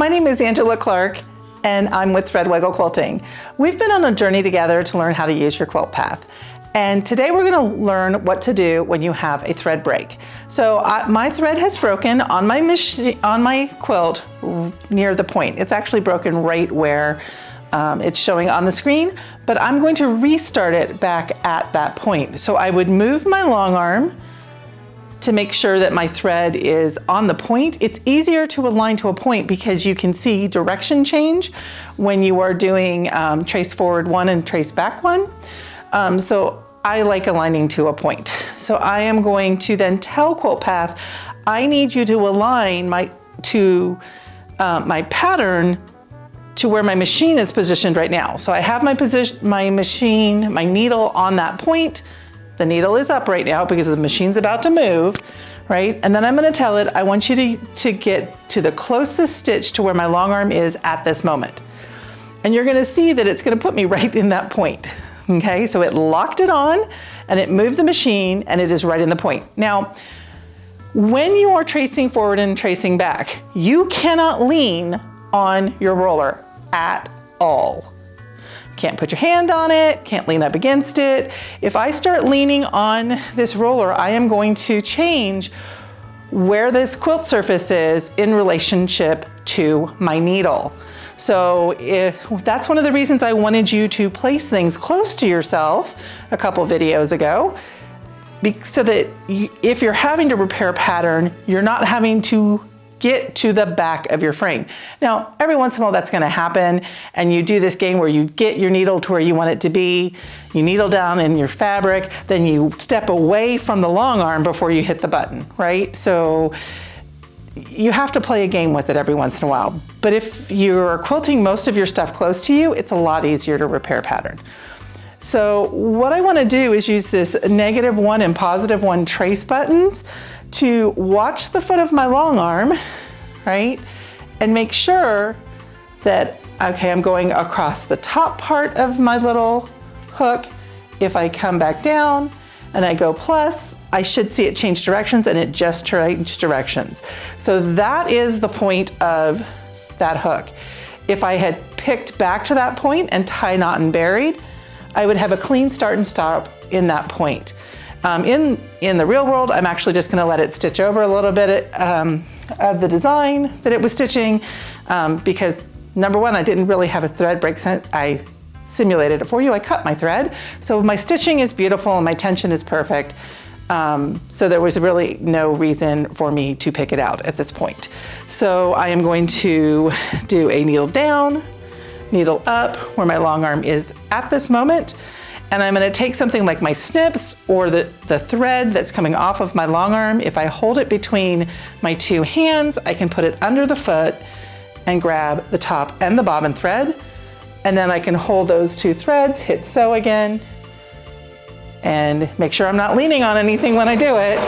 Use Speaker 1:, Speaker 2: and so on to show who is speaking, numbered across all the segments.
Speaker 1: my name is Angela Clark and I'm with Threadwaggle Quilting. We've been on a journey together to learn how to use your quilt path. And today we're going to learn what to do when you have a thread break. So my thread has broken on my quilt near the point. It's actually broken right where it's showing on the screen, but I'm going to restart it back at that point. So I would move my long arm to make sure that my thread is on the point. It's easier to align to a point because you can see direction change when you are doing trace forward one and trace back one. So I like aligning to a point. So I am going to then tell Quilt Path, I need you to align my pattern to where my machine is positioned right now. So I have my needle on that point. The needle is up right now because the machine's about to move, right? And then I'm gonna tell it, I want you to get to the closest stitch to where my long arm is at this moment. And you're gonna see that it's gonna put me right in that point, okay? So it locked it on and it moved the machine and it is right in the point. Now, when you are tracing forward and tracing back, you cannot lean on your roller at all. Can't put your hand on it, can't lean up against it. If I start leaning on this roller, I am going to change where this quilt surface is in relationship to my needle. So that's one of the reasons I wanted you to place things close to yourself a couple videos ago, so that if you're having to repair a pattern, you're not having to get to the back of your frame. Now, every once in a while that's gonna happen, and you do this game where you get your needle to where you want it to be, you needle down in your fabric, then you step away from the long arm before you hit the button, right? So you have to play a game with it every once in a while. But if you're quilting most of your stuff close to you, it's a lot easier to repair pattern. So what I wanna do is use this -1 and +1 trace buttons to watch the foot of my long arm, right? And make sure that, okay, I'm going across the top part of my little hook. If I come back down and I go plus, I should see it change directions, and it just changed directions. So that is the point of that hook. If I had picked back to that point and tie, knot, and buried, I would have a clean start and stop in that point. In the real world, I'm actually just gonna let it stitch over a little bit of the design that it was stitching, because number one, I didn't really have a thread break. I simulated it for you, I cut my thread. So my stitching is beautiful and my tension is perfect. So there was really no reason for me to pick it out at this point. So I am going to do a needle down, needle up where my long arm is at this moment. And I'm gonna take something like my snips or the thread that's coming off of my long arm. If I hold it between my two hands, I can put it under the foot and grab the top and the bobbin thread. And then I can hold those two threads, hit sew again, and make sure I'm not leaning on anything when I do it.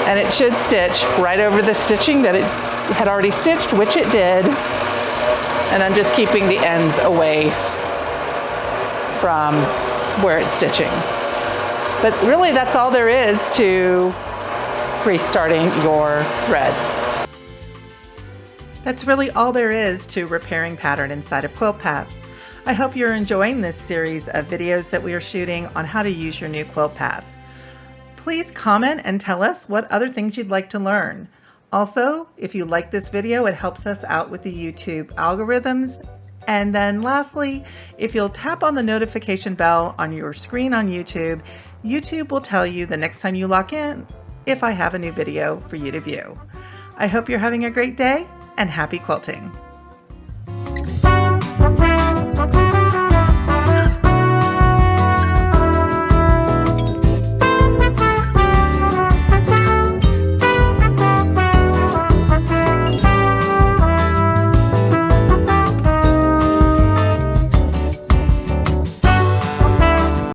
Speaker 1: And it should stitch right over the stitching that it had already stitched, which it did. And I'm just keeping the ends away from where it's stitching. But really that's all there is to restarting your thread. That's really all there is to repairing pattern inside of Quilt Path. I hope you're enjoying this series of videos that we are shooting on how to use your new Quilt Path. Please comment and tell us what other things you'd like to learn. Also, if you like this video, it helps us out with the YouTube algorithms. And then lastly, if you'll tap on the notification bell on your screen on YouTube, YouTube will tell you the next time you log in if I have a new video for you to view. I hope you're having a great day and happy quilting.